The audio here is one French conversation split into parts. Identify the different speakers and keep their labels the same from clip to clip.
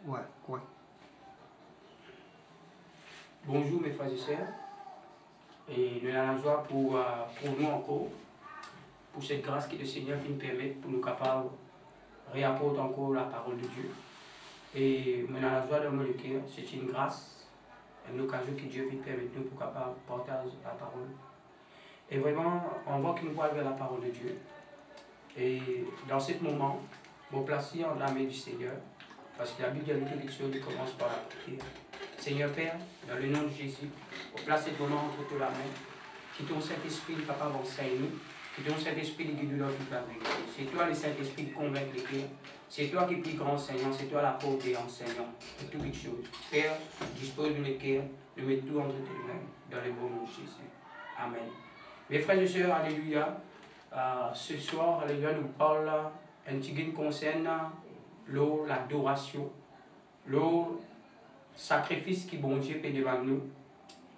Speaker 1: Ouais, quoi.
Speaker 2: Bonjour mes frères et sœurs, et nous avons la joie pour nous encore, pour cette grâce que le Seigneur vient nous permettre pour nous capables de réapporter encore la parole de Dieu. Et nous avons la joie dans mon cœur, c'est une grâce, une occasion que Dieu vient permettre nous pour capable partager la parole. Et vraiment, on voit que nous voyons vers la parole de Dieu. Et dans ce moment, vous placez en la main du Seigneur, parce que la Bible dit que quelque chose commence par la prière. Seigneur Père, dans le nom de Jésus, vous placez ton nom entre la main, qui ton Saint-Esprit est capable d'enseigner nous, qui ton Saint-Esprit est guide dans toute la vérité. C'est toi le Saint-Esprit qui convainc les cœurs, c'est toi qui es plus grand enseignant, c'est toi la porte des enseignants, de toutes les choses. Père, dispose de mes cœurs, de mettre tout entre tes mains, dans le bon nom de Jésus. Amen. Mes frères et sœurs, alléluia. Ce soir, alléluia, nous parle un petit qui concerne l'adoration, le sacrifice qui bon Dieu fait devant nous,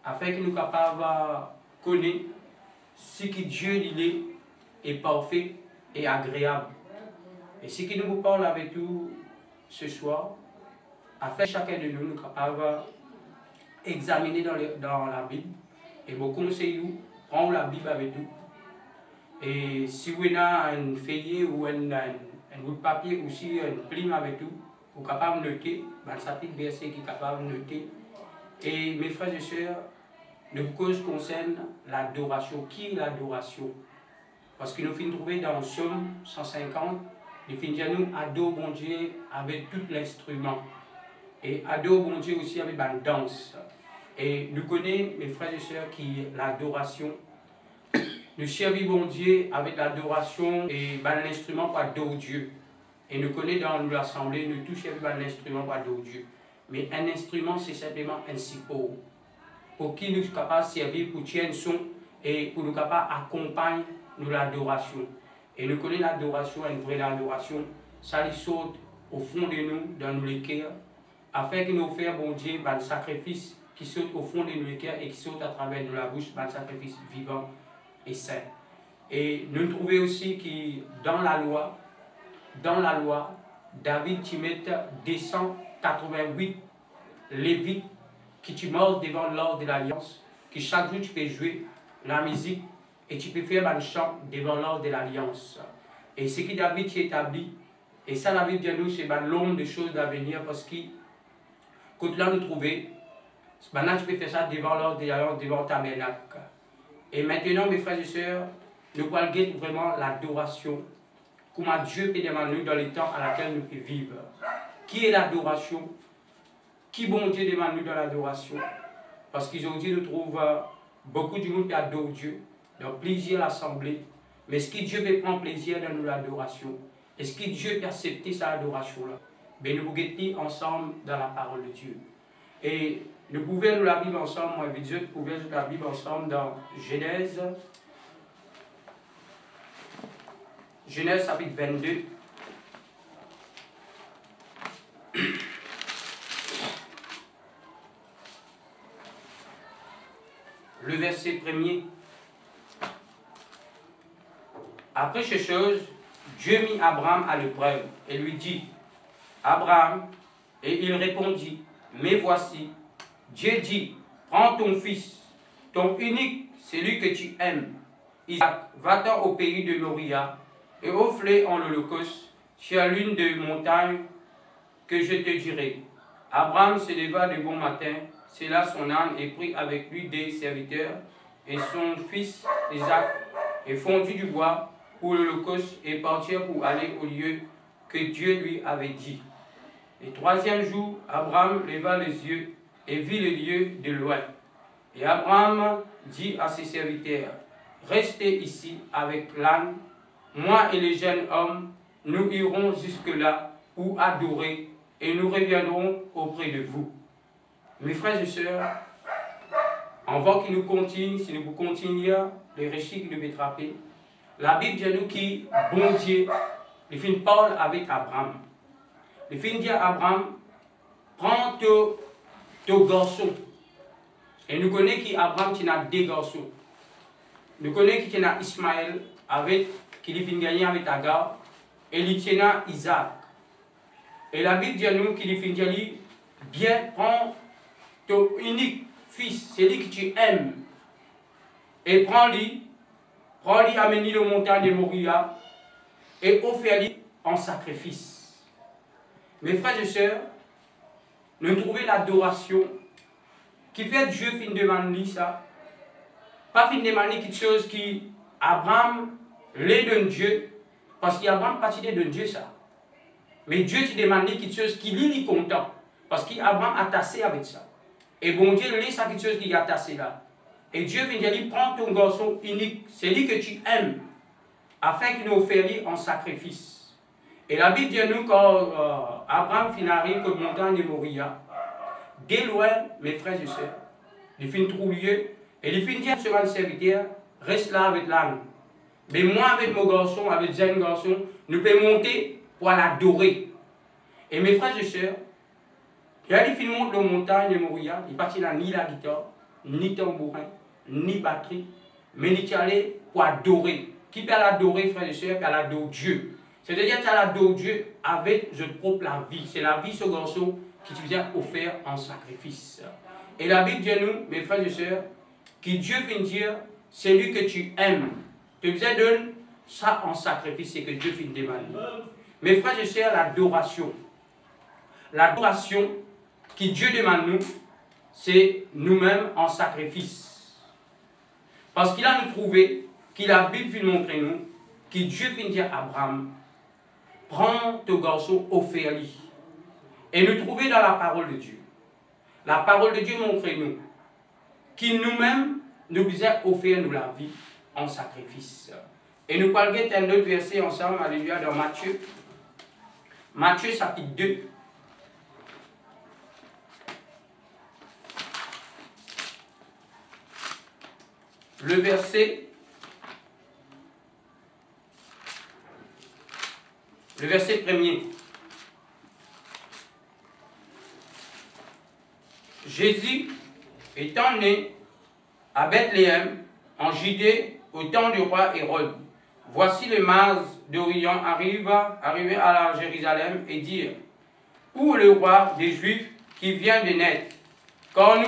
Speaker 2: afin que nous capables de connaître ce que Dieu il est parfait et agréable. Et ce qui nous parle avec nous ce soir, afin que chacun de nous capable d'examiner dans la Bible, et vous conseillez prendre la Bible avec nous. Et si vous avez un feuillet ou un bout de papier aussi, une plume avec vous, vous êtes capable de noter, dans ce petit verset qui est capable de noter. Et mes frères et sœurs, le cause concerne l'adoration. Qui est l'adoration? Parce que nous finissons trouver dans Psaume 150, nous finissons nous adore bon Dieu avec tout l'instrument. Et adore bon Dieu aussi avec la danse. Et nous connaissons, mes frères et sœurs, qui est l'adoration. Nous servons bon Dieu avec l'adoration et l'instrument pour adorer Dieu. Et nous connaissons dans l'assemblée, nous tous servons l'instrument pour adorer Dieu. Mais un instrument, c'est simplement un support. Pour qui nous sommes capables de servir pour tirer un son et pour nous capables d'accompagner l'adoration. Et nous connaissons l'adoration, une vraie adoration, ça lui saute au fond de nous, dans nos cœurs, afin que nous fassions bon Dieu le sacrifice qui saute au fond de nos cœurs et qui saute à travers de la bouche, le sacrifice vivant et saint. Et nous trouvons aussi que dans la loi, David tu met 288 lévites qui tu marches devant l'ordre de l'Alliance, que chaque jour tu peux jouer la musique et tu peux faire un chant devant l'ordre de l'Alliance. Et ce que David tu établit, et ça la Bible dit nous, c'est l'ombre des choses d'avenir, parce que quand là nous trouvons, maintenant tu peux faire ça devant l'ordre de l'Alliance, devant ta tabernacle. Et maintenant, mes frères et sœurs, nous allons guetter vraiment l'adoration, comment Dieu peut demander nous dans les temps à laquelle nous pouvons vivre. Qui est l'adoration? Qui bon Dieu demande nous dans l'adoration? Parce qu'aujourd'hui, nous trouvons beaucoup de monde qui adore Dieu, dans plusieurs assemblées. Mais est-ce que Dieu peut prendre plaisir dans nous l'adoration? Est-ce que Dieu peut accepter sa adoration-là? Mais nous guettons ensemble dans la parole de Dieu. Et nous pouvons lire la Bible ensemble, moi et Dieu, nous pouvons lire la Bible ensemble dans Genèse. Genèse chapitre 22. Le verset 1er. Après ces choses, Dieu mit Abraham à l'épreuve et lui dit, Abraham, et il répondit, mais voici, Dieu dit, prends ton fils, ton unique, celui que tu aimes, Isaac, va-t'en au pays de Moria et offre-le en holocauste sur l'une des montagnes que je te dirai. Abraham se leva de bon matin, sella son âne et prit avec lui des serviteurs et son fils Isaac et fondit du bois pour l'holocauste et partirent pour aller au lieu que Dieu lui avait dit. Le troisième jour, Abraham leva les yeux et vit le lieu de loin. Et Abraham dit à ses serviteurs, restez ici avec l'âne, moi et les jeunes hommes, nous irons jusque-là pour adorer et nous reviendrons auprès de vous. Mes frères et sœurs, on voit qu'il nous continue, si nous continuons les récits qui nous attraper, la Bible dit nous qui, bon Dieu, il finit parle avec Abraham. Il finit dire à Abraham, prends ton garçon. Et nous connaissons qu'Abraham qui a deux garçons. Nous connaissons qu'il y a Ismaël, qui finit gagner avec Agar, et il y a Isaac. Et la Bible dit à nous qu'il dit, bien, prends ton unique fils, celui que tu aimes, et prends-lui, amène-lui aux montagnes de Moria, et offre-lui en sacrifice. Mes frères et sœurs, nous trouvons l'adoration qui fait Dieu fin demander ça. Pas fin demander quelque chose qui Abraham les donne Dieu, parce qu'Abraham pas de Dieu ça. Mais Dieu te demande quelque chose qui lui est content, parce qu'Abraham a tassé avec ça. Et bon Dieu laisse quelque chose qui a tassé là. Et Dieu vient dire, prends ton garçon unique, celui que tu aimes, afin qu'il nous offre en sacrifice. Et la Bible dit à nous, quand Abraham finit comme montagne de Moria, dès loin, mes frères et sœurs, il finit trouver, et il finit dire à ce serviteur, reste là avec l'âme. Mais moi, avec mon garçon, avec un garçon, nous pouvons monter pour l'adorer. Et mes frères et sœurs, il y a des films montent dans la montagne de Moria, il partit là ni la guitare, ni tambourin, ni batterie, mais il est allé pour adorer. Qui peut l'adorer, frères et sœurs, peut l'adorer Dieu. C'est-à-dire que tu adores Dieu avec je propre la vie. C'est la vie de ce garçon qui te vient offert en sacrifice. Et la Bible dit à nous, mes frères et sœurs, que Dieu vient dire, c'est lui que tu aimes. Tu viens donner ça en sacrifice, c'est que Dieu vient demander. Mes frères et sœurs, l'adoration. L'adoration que Dieu demande nous, c'est nous-mêmes en sacrifice. Parce qu'il a nous prouvé, qu'il a Bible vient montrer nous, que Dieu vient dire à Abraham, prends ton garçon, offre-lui. Et nous trouvons dans la parole de Dieu. La parole de Dieu montre nous, qu'il nous-mêmes, nous disons offrir nous la vie en sacrifice. Et nous parlons d'un autre verset ensemble, alléluia, dans Matthieu. Matthieu chapitre 2. Le verset 1er. Jésus étant né à Bethléem, en Judée, au temps du roi Hérode, voici les mages d'Orient arriver à Jérusalem et dire, où est le roi des Juifs qui vient de naître? Car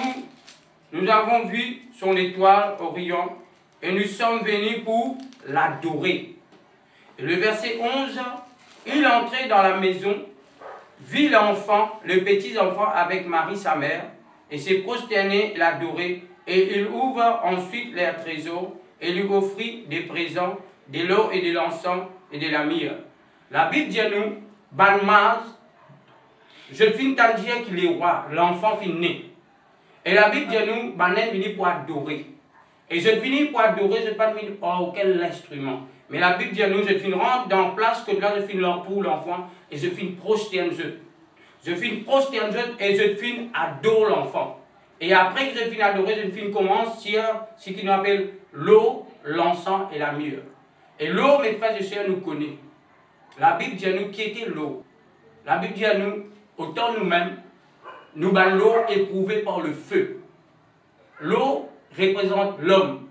Speaker 2: nous avons vu son étoile Orient et nous sommes venus pour l'adorer. Et le verset 11, il entrait dans la maison, vit l'enfant, le petit enfant avec Marie sa mère, et s'est prosterné l'adorer, et il ouvre ensuite leurs trésors et lui offrit des présents, de l'eau et de l'encens et de la myrrhe. La Bible dit à nous, Banmaz, je finis à dire qu'il est roi, l'enfant finit né. Et la Bible dit à nous, Banen venu pour adorer. Et je finis pour adorer, je ne vais pas venir pour quel instrument. Mais la Bible dit à nous, je finis rentrer dans la place que là, je finis pour l'enfant et je finis prosterner. Je finis prosterner et je finis adorer l'enfant. Et après que je finis adorer, je finis commence sur ce qu'on appelle l'eau, l'encens et la myrrhe. Et l'eau, mes frères et sœurs, nous connaissons. La Bible dit à nous qui était l'eau. La Bible dit à nous, autant nous-mêmes, nous avons l'eau éprouvée par le feu. L'eau représente l'homme.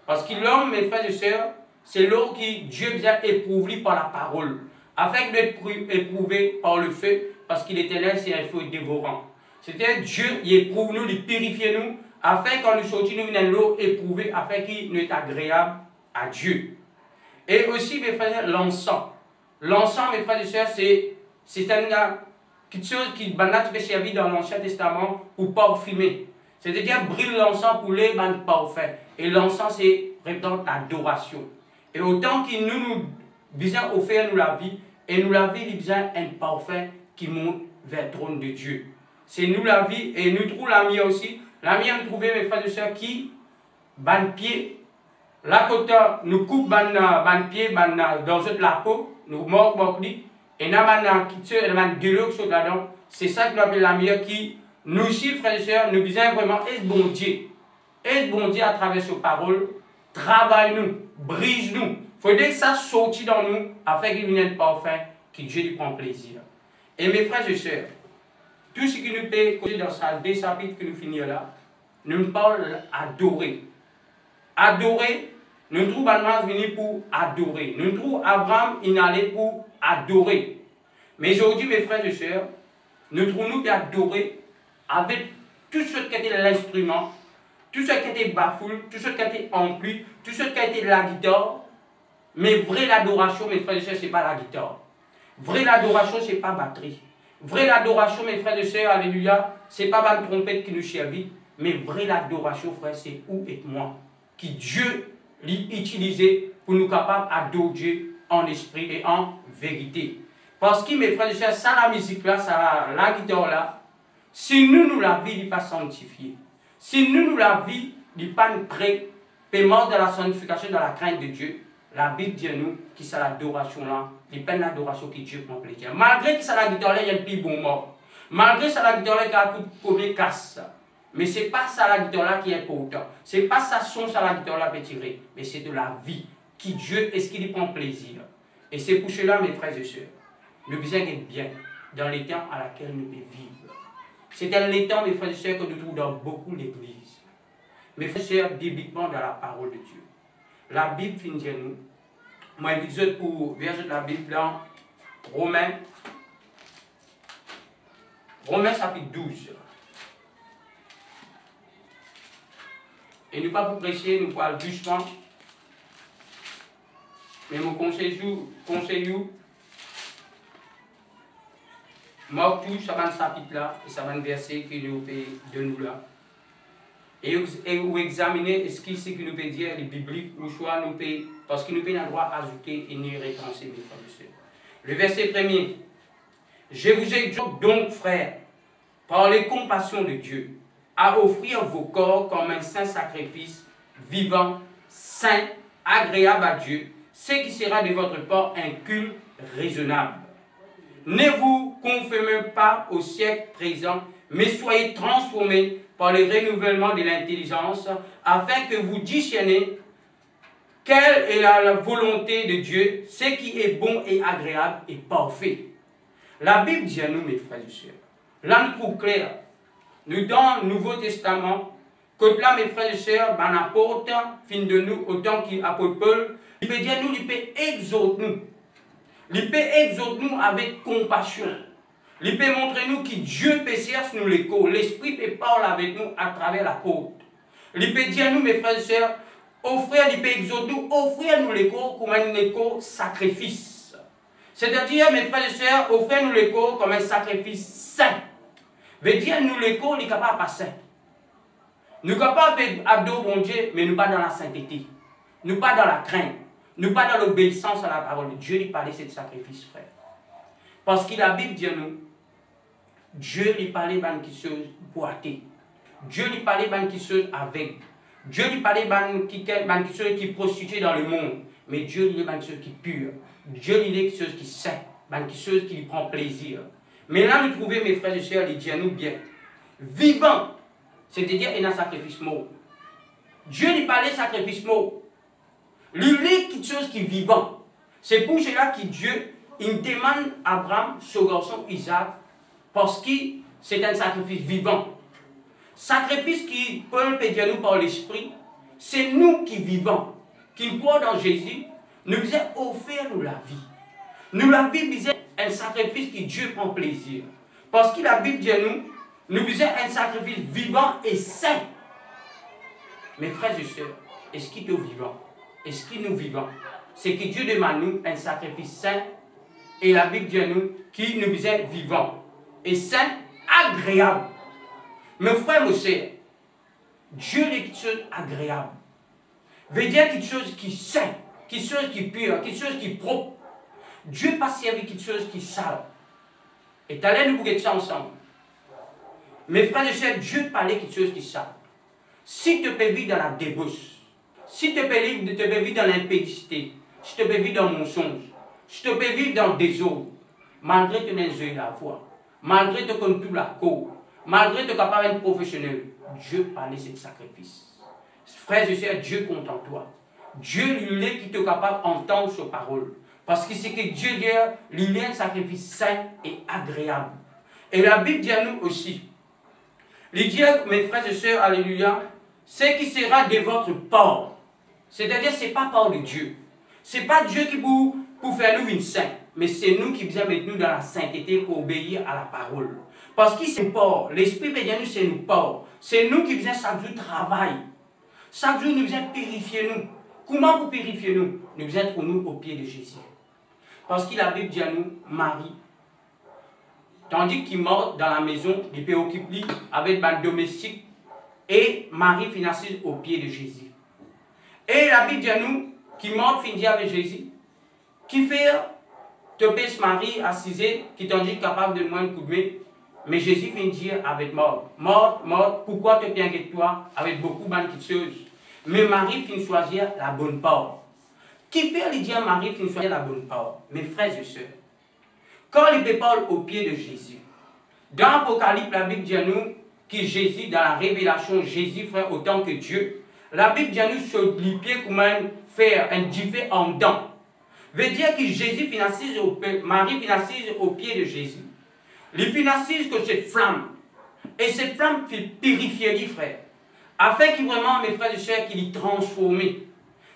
Speaker 2: Parce que l'homme, mes frères et sœurs, c'est l'eau qui Dieu vient éprouver par la parole. Afin d'être éprouvé par le feu, parce qu'il était là, c'est un feu dévorant. C'était Dieu, il éprouve nous, il purifie nous, afin quand nous sortions, nous venons l'eau éprouvée, afin qu'il nous est agréable à Dieu. Et aussi, mes frères et sœurs, l'encens. L'encens, mes frères et sœurs, c'est quelque chose qui peut servir dans l'Ancien Testament pour parfumer. C'est-à-dire brûle l'encens pour les bandes parfums. Et l'encens, c'est représente l'adoration. Et autant qu'il nous besoin offrir nous la vie, et nous la vie, il besoin un parfum qui monte vers le trône de Dieu. C'est nous la vie, et nous trouvons la myrrhe aussi. La myrrhe, nous trouvons, mes frères et sœurs, qui, ban pied, là, côté, nous coupe ban pied, dans la peau, nous mordons, et nous avons de l'eau qui là-dedans. C'est ça que nous appelons la myrrhe qui, nous aussi, frères et sœurs, nous besoin vraiment être bon Dieu. Être bon Dieu à travers ses paroles, travaille-nous, brise-nous. Il faut que ça sorte dans nous, afin qu'il vienne parfum, que Dieu lui prend plaisir. Et mes frères et sœurs, tout ce qui nous peut causer dans ces deux chapitres que nous finissons là, nous parlons d'adorer. Adorer, nous trouvons Balmas venir pour adorer. Nous trouvons Abraham, il allait pour adorer. Mais aujourd'hui, mes frères et sœurs, nous trouvons adorer avec tout ce qui était l'instrument, tout ce qui était bafoule, tout ce qui était ampli, tout ce qui était la guitare. Mais vraie l'adoration, mes frères et sœurs, ce n'est pas la guitare. Vraie l'adoration, ce n'est pas batterie. Vraie l'adoration, mes frères et sœurs, alléluia, ce n'est pas la trompette qui nous servit. Mais vraie l'adoration, frère, c'est où et moi. Qui Dieu l'a utilisé pour nous capables d'adorer en esprit et en vérité. Parce que, mes frères et sœurs, ça, la musique là, ça, la guitare là, si nous la vie n'est pas sanctifiée, si nous la vie n'est pas prêt, paiement de la sanctification, de la crainte de Dieu, la Bible dit à nous que c'est l'adoration là, n'est pas l'adoration que Dieu prend plaisir. Malgré que c'est la guitare là, il y a un petit bon mort. Malgré que c'est la guitare là, qui a tout premier casse. Mais ce n'est pas ça la guitare là qui est important. Ce n'est pas ça son ça la guitare là peut tirer. Mais c'est de la vie qui Dieu est-ce qu'il y prend plaisir. Et c'est pour cela, mes frères et sœurs, nous besoin d'être bien dans les temps à laquelle nous devons vivre. C'est dans les temps, mes frères et sœurs, que nous trouvons dans beaucoup l'église. Mes frères et sœurs, bibliquement dans la parole de Dieu. La Bible finit à nous. Moi, je vais pour verser la Bible dans Romains chapitre 12. Et nous pas pour prêcher, nous parlons doucement. Mais mon conseil, moi, tout ça va chapitre là, et ça va verset que nous de nous là. Et vous examiner ce qui c'est que nous peut dire les bibliques ou soit nous peut, parce que nous pouvons droit ajouter et nous répenser, mes frères et sœurs. Le verset premier. Je vous exhorte donc, frères, par les compassions de Dieu, à offrir vos corps comme un saint sacrifice, vivant, saint, agréable à Dieu, ce qui sera de votre part un culte raisonnable. Ne vous conformez pas au siècle présent, mais soyez transformés par le renouvellement de l'intelligence, afin que vous discerniez quelle est la volonté de Dieu, ce qui est bon et agréable et parfait. La Bible dit à nous, mes frères et sœurs, là nous trouvons clair, nous dans le Nouveau Testament, que là, mes frères et sœurs, ben, apôtre, fin de nous, autant qu'apôtre Paul, il peut dire nous, il peut exhorter nous. Il peut exhorter nous avec compassion. Il peut montrer nous que Dieu peut chercher nous l'écho. L'Esprit peut parler avec nous à travers l'apôtre. Il peut dire à nous, mes frères et sœurs, offrir, il peut exhorter nous, offrir nous l'écho comme un écho sacrifice. C'est-à-dire, mes frères et sœurs, offrir nous l'écho comme un sacrifice saint. Veut dire, nous l'écho, il est capable de pas saint. Nous sommes capables d'adorer mon Dieu, mais nous pas dans la sainteté. Nous pas dans la crainte. Nous pas dans l'obéissance à la parole de Dieu. Il parlait de ce sacrifice, frère. Parce que la Bible dit à nous, Dieu lui parlait de qui chose boitée. Dieu lui parlait de qui chose avec. Dieu lui parlait de qui chose qui prostituée dans le monde. Mais Dieu lui dit de qui chose qui est pure. Dieu lui dit quelque chose qui est saint. Quelque chose qui lui prend plaisir. Mais là, nous trouvons, mes frères et sœurs, il dit à nous bien. Vivant. C'est-à-dire, il y a un sacrifice mort. Dieu lui parlait de sacrifice mort. Il est quelque chose qui est vivant. C'est pour cela que Dieu il demande à Abraham, son garçon Isaac, parce que c'est un sacrifice vivant. Sacrifice qui Paul peut dire nous par l'esprit, c'est nous qui vivons, qui croyons dans Jésus, nous devons offrir nous la vie. Nous la vie, c'est un sacrifice que Dieu prend plaisir. Parce que la Bible dit nous devons un sacrifice vivant et saint. Mes frères et sœurs, est-ce qu'il est vivant? Est-ce que nous vivons? C'est que Dieu demande nous un sacrifice saint. Et la Bible dit à nous qu'il nous est vivant et saint, agréable. Mes frères, mes sœurs, Dieu est quelque chose d'agréable. Veut dire quelque chose qui est saint, quelque chose qui est pur, quelque chose qui est propre. Dieu pas servi quelque chose qui est sale. Et tu allais nous bouger ça ensemble. Mes frères et sœurs, Dieu parlait quelque chose qui est sale. Si tu peux vivre dans la débauche, si tu peux vivre dans l'impédicité, si tu peux vivre dans le mensonge, si tu peux vivre dans le désordre, malgré que tu n'aies pas la foi, malgré que tu connais tout la cour, malgré que tu es capable d'être professionnel, Dieu parlait de ce sacrifice. Frères et sœurs, Dieu compte en toi. Dieu, il est qui te capable d'entendre sa parole. Parce que c'est que Dieu dit, il est un sacrifice saint et agréable. Et la Bible dit à nous aussi, il dit, mes frères et sœurs, alléluia, ce qui sera de votre part. C'est-à-dire, ce n'est pas part de Dieu. Ce n'est pas Dieu qui pour faire nous une sainte. mais c'est nous qui devons mettre nous dans la sainteté pour obéir à la parole. Parce qu'il c'est pas, l'Esprit de Dieu, c'est nous pas. C'est nous qui devons chaque jour travailler. Chaque jour, nous devons purifier nous. Comment vous purifier nous? Nous devons être nous au pied de Jésus. Parce que la Bible dit à nous, Marie, tandis qu'il mort dans la maison, il préoccupe avec le domestique, et Marie finit assise au pied de Jésus. Et la Bible dit à nous, qui mort finit avec Jésus, qui fait te pèse Marie assise, qui t'en dit capable de moi un coup de main, mais Jésus vient dire avec mort, pourquoi te bien que toi, avec beaucoup de choses. Mais Marie finit choisir la bonne part. Qui fait lui dire Marie finit choisir la bonne part? Mes frères et sœurs, quand il parle au pied de Jésus, dans l'Apocalypse, la Bible dit à nous que Jésus, dans la révélation, Jésus frère autant que Dieu, la Bible dit à nous sur les pieds comment faire un diffé en dents. Veut dire que Jésus financise Marie financise au pied de Jésus. Il financise que cette flamme. Et cette flamme fait purifier les frères. Afin que vraiment, mes frères et sœurs, qu'il y transforme.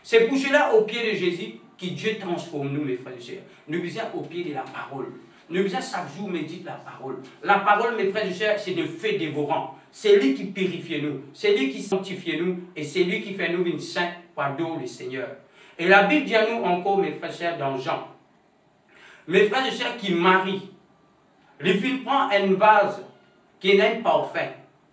Speaker 2: C'est pour cela, au pied de Jésus, que Dieu transforme nous, mes frères et sœurs. Nous sommes au pied de la parole. Nous sommes chaque jour méditer la parole. La parole, mes frères et sœurs, c'est le feu dévorant. C'est lui qui purifie nous. C'est lui qui sanctifie nous. Et c'est lui qui fait nous une sainte pardon, le Seigneur. Et la Bible dit à nous encore, mes frères et sœurs, dans Jean. Mes frères et sœurs qui marient. Le film prend un vase qui est un parfum,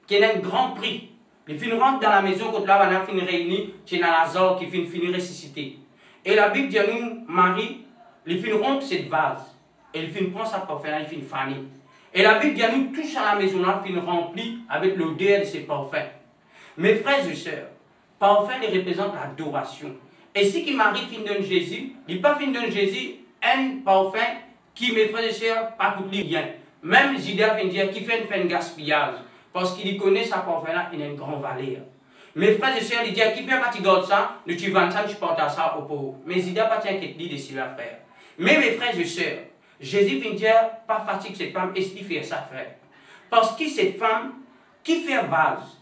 Speaker 2: qui est un grand prix. Le film rentre dans la maison, quand là, on a fini réuni, c'est dans Lazare qui finit ressuscité. Et la Bible dit à nous, Marie, le film rompt cette vase. Et le film prend sa parfum, il finit fané. Et la Bible dit à nous, tout à la maison là, finit rempli avec l'odeur de ces parfums. Mes frères et sœurs, parfum les représente l'adoration. Et si qui Marie finit donne Jésus, il pas finit donne Jésus un parfum qui, mes frères et sœurs, pas coûte rien. Même Judas vient dire qu'il fait un gaspillage. Parce qu'il connaît sa parfum là, il a une grande valeur. Mes frères et sœurs, il dit qu'il fait pas tu gardes ça, nous tu vends ça, tu portes ça au pauvre. Mais Judas pas t'inquiète de cela, frère. Mais mes frères et sœurs, Jésus vient dire, pas fatigue cette femme, et ce qu'il fait ça, frère. Parce que cette femme, qui fait vase.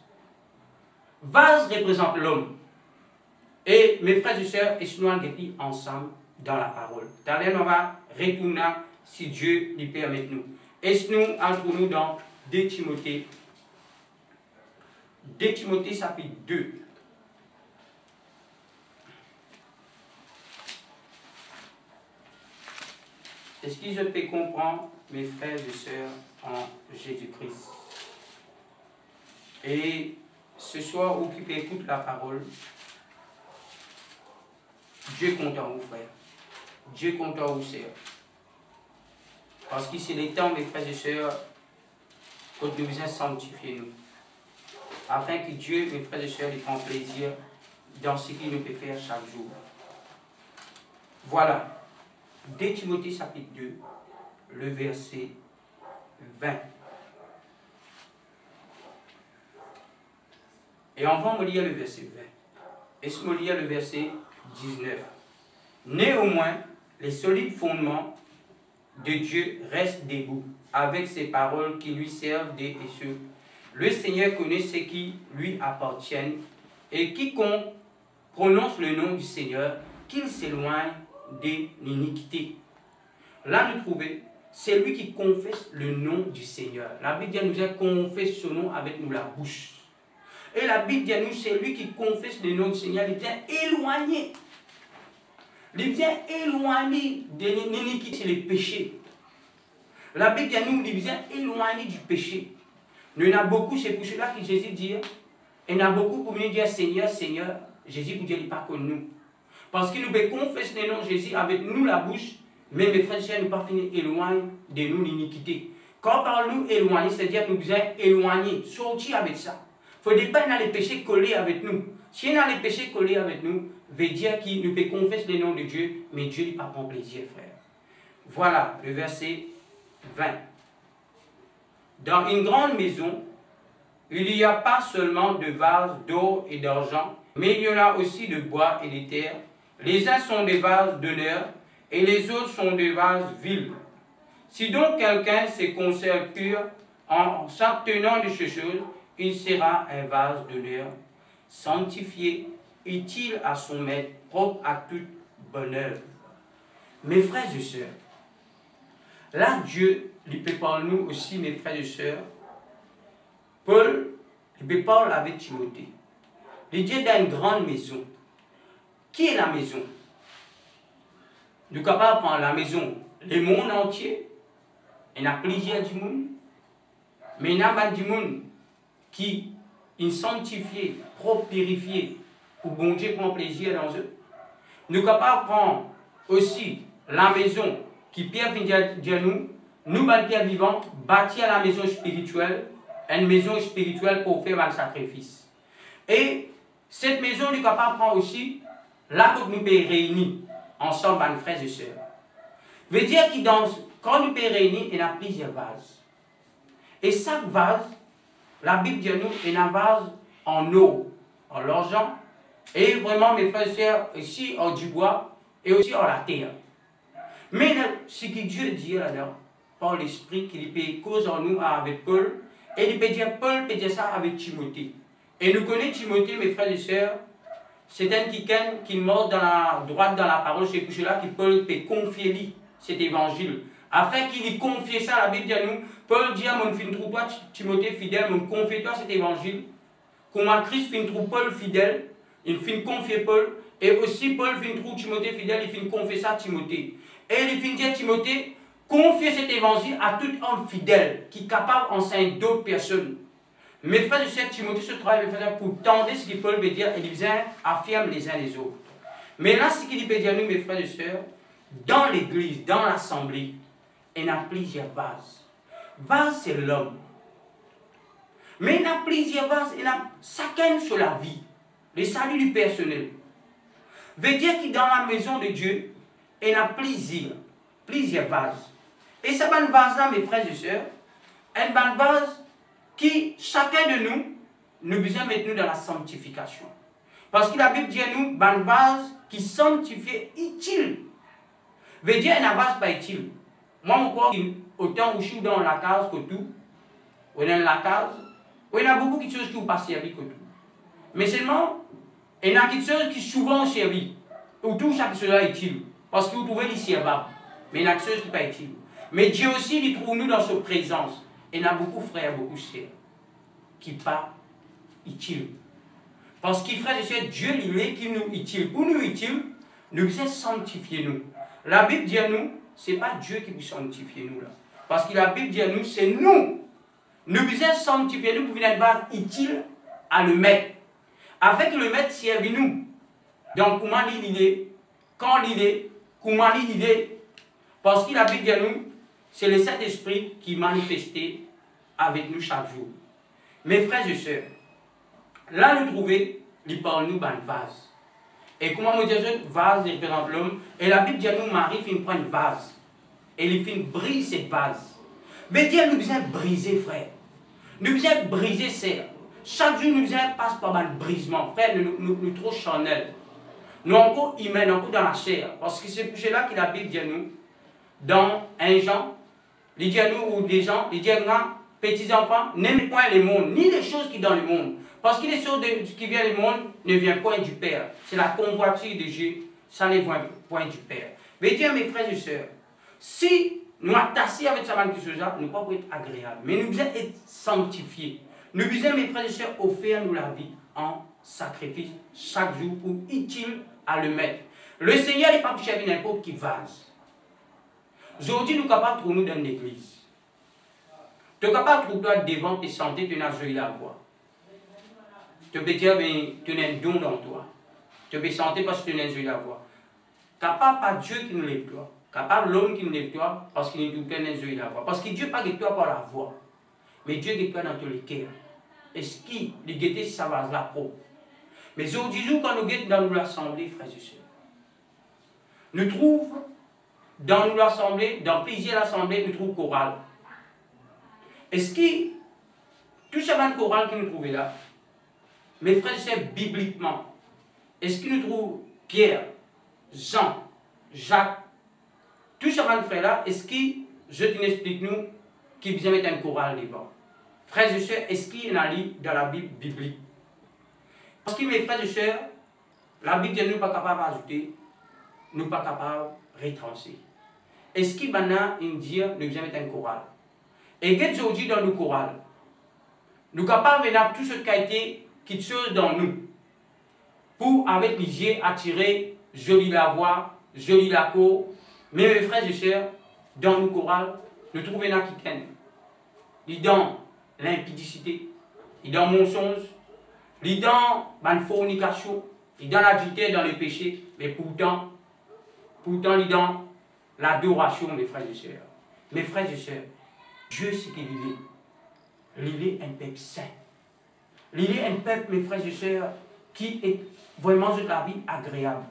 Speaker 2: Vase représente l'homme. Et mes frères et sœurs, et nous allons ensemble dans la parole. D'ailleurs, on va retourner si Dieu lui permet nous. Et nous entrons nous dans 2 Timothée. 2 Timothée chapitre 2. Est-ce que je peux comprendre, mes frères et sœurs, en Jésus-Christ? Et ce soir, occupez écoute la parole. Dieu compte en vous, frère. Dieu compte en vous, sœurs. Parce que c'est le temps, mes frères et sœurs, que nous devons sanctifier nous. Afin que Dieu, mes frères et sœurs, lui prenne plaisir dans ce qu'il nous peut faire chaque jour. Voilà. 2 Timothée chapitre 2, le verset 20. Et on va me lire le verset 20. Et je me lire le verset 19. Néanmoins, les solides fondements de Dieu restent debout, avec ses paroles qui lui servent des et ceux. Le Seigneur connaît ce qui lui appartiennent, et quiconque prononce le nom du Seigneur, qu'il s'éloigne de l'iniquité. Là, nous trouvons, c'est lui qui confesse le nom du Seigneur. La Bible dit à nous confesse son nom avec nous la bouche. Et la Bible dit à nous, c'est lui qui confesse le nom du Seigneur, il vient éloigner. Il vient éloigner de l'iniquité, les péchés. La Bible dit à nous, il vient éloigner du péché. Nous, il y en a beaucoup, c'est pour cela que Jésus dit, il y en a beaucoup pour venir dire Seigneur, Seigneur, Jésus vous dit, il n'est pas comme nous. Parce que nous pouvons confesser le nom de Jésus avec nous la bouche, mais mes frères et sœurs, nous ne pas finir éloigner de nous l'iniquité. Quand parle-nous éloigner, c'est-à-dire que nous devons éloigner, sortir avec ça. Il ne faut pas dans les péchés collés avec nous. Si on a les péchés collés avec nous, veut dire que nous pouvons confesser le nom de Dieu, mais Dieu n'est pas prend plaisir, frère. Voilà le verset 20. Dans une grande maison, il n'y a pas seulement de vases d'or et d'argent, mais il y en a aussi de bois et de terre. Les uns sont des vases d'honneur, et les autres sont des vases vils. Si donc quelqu'un se conserve pur en s'abstenant de ces choses, il sera un vase d'honneur, sanctifié, utile à son maître, propre à toute bonne œuvre. Mes frères et sœurs, Là, Dieu, il peut parler nous aussi, mes frères et sœurs. Paul, il peut parler avec Timothée. Il dit dans une grande maison. Qui est la maison? Nous sommes capables de prendre la maison, le monde entier. Il y a plusieurs du monde. Mais il y a des gens qui sont sanctifiés, propres, purifiés, pour bon Dieu prendre plaisir dans eux. Nous sommes capables de prendre aussi la maison qui Pierre vient dire nous, Pierre vivant, bâtir la maison spirituelle, une maison spirituelle pour faire un sacrifice. Et cette maison, nous sommes capables de prendre aussi là que nous sommes réunis ensemble, mes frères et sœurs. Veut dire que quand nous sommes réunis, il y a plusieurs vases. Et chaque vase, la Bible dit nous, il y a un vase en eau, en l'argent, et vraiment, mes frères et sœurs, ici en du bois, et aussi en la terre. Mais ce que Dieu dit là-dedans, par l'Esprit, qu'il peut cause en nous avec Paul, et il peut dire, Paul peut dire ça avec Timothée. Et nous connaissons Timothée, mes frères et sœurs, c'est un qui mord dans la droite dans la parole, c'est pour cela que Paul peut confier lui cet évangile. Afin qu'il y confie ça, la Bible dit à nous, Paul dit à mon fils, trouve-toi Timothée fidèle, confie-toi cet évangile. Comment Christ fait trouve Paul fidèle, il fait confier Paul, et aussi Paul fait trouve Timothée fidèle, il fait confier ça à Timothée. Et il fait dire à Timothée, confier cet évangile à tout homme fidèle, qui est capable d'enseigner d'autres personnes. Mes frères et sœurs, Timothée se travaille pour tendre ce que Paul veut dire, et il vient affirmer les uns les autres. Mais là, ce qu'il peut dire nous, mes frères et sœurs, dans l'église, dans l'assemblée, il y a plusieurs vases. Vase, c'est l'homme. Mais il y a plusieurs vases, il y a chacun sur la vie, le salut du personnel. Veut dire que dans la maison de Dieu, il y a plusieurs vases. Et ce bonne vase-là, mes frères et sœurs, un bonne vase qui, chacun de nous besoin de mettre nous dans la sanctification. Parce que la Bible dit à nous, bonne vase qui sanctifie utile. Veut dire un vase pas utile. Moi, je crois qu'autant où je suis dans la case que tout, on est dans la case, il y a beaucoup de choses qui ne sont pas servies que tout. Mais seulement, il y a quelque chose qui souvent servi, où tout chaque chose est utile. Parce que vous trouvez les servables. Mais il y a quelque chose qui n'est pas utile. Mais Dieu aussi, il trouve nous dans sa présence. Et il y a beaucoup de frères, beaucoup de sœurs, qui ne sont pas utiles. Parce que frères et sœurs, Dieu, il est qui nous utile. Pour nous utile, nous devons sanctifier nous. La Bible dit à nous, ce n'est pas Dieu qui peut sanctifier nous là. Parce que la Bible dit à nous, c'est nous. Nous devons sanctifier nous pour venir être utile à le maître. Afin que le maître serve nous. Donc, comment il est, quand il est, comment il est. Parce que la Bible dit à nous, c'est le Saint-Esprit qui manifestait avec nous chaque jour. Mes frères et sœurs, là nous trouvons, il parle nous d'un vase. Et comment nous disons, vase représente l'homme. Et la Bible dit à nous, Marie fait prendre une vase. Et il fait briser cette vase. Mais Dieu nous besoin briser, frère. Nous besoin briser, sœur. Chaque jour, nous besoin passer par un brisement. Frère, nous trop charnels. Nous encore humains, encore dans la chair. Parce que c'est pour cela que la Bible dit à nous, dans 1 Jean, il dit à nous, ou des gens, il dit à nous, petits enfants, n'aimez point le monde, ni les choses qui sont dans le monde. Parce que les choses qui viennent du monde ne viennent point du Père. C'est la convoitise de Dieu, ça ne vient point du Père. Mais Dieu, mes frères et sœurs, si nous attachons avec ça, nous ne pouvons pas être agréables, mais nous devons être sanctifiés. Nous devons, mes frères et sœurs, offrir nous la vie en sacrifice chaque jour pour utile à le mettre. Le Seigneur n'est pas pour chercher n'importe qui vase. Aujourd'hui, nous sommes capables de trouver dans l'église. Tu es capable de trouver devant tes santé, tu n'as jamais la voix. Tu peux dire, tu as un don dans toi. Tu peux sentir parce que tu n'as jamais la voix. Capable pas Dieu qui nous lève toi. Capable l'homme qui nous lève toi parce qu'il nous donne jamais la voix. Parce que Dieu pas de toi par la voix. Mais Dieu de toi dans tous les cœurs. Est-ce qu'il guette ça va la pro? Mais aujourd'hui, quand nous guettons dans l'assemblée, frères et sœurs, nous trouvons dans l'assemblée, dans plusieurs assemblées, nous trouvons chorale. Est-ce que tout ce même chorale que nous trouvons là, mes frères et sœurs, bibliquement, est-ce que nous trouvons Pierre, Jean, Jacques, tous ces frères là, est-ce que je t'explique nous qui besoin mettre un chorale devant? Frères et sœurs, est-ce qu'il y a un livre dans la Bible biblique? Parce que mes frères et sœurs, la Bible dit nous pas capable d'ajouter, nous pas capable de retrancher. est-ce qu'il maintenant il dit nous bien mettre un choral. Et qu'est-ce aujourd'hui dans le choral? Nous sommes capables de tout ce qui a été quelque chose dans nous pour avec les yeux attirer joli la voix, joli la peau. Mais mes frères et sœurs, dans le choral, nous trouvons là qui tiennent. Il dans l'impudicité, il dans le mensonge, il dans la fornication, il dans l'adultère, dans le péché, mais pourtant il dans l'adoration, mes frères et sœurs. Mes frères et sœurs, Dieu c'est qu'il est. Il est un peuple saint. Il est un peuple, mes frères et sœurs, qui est vraiment de la vie agréable.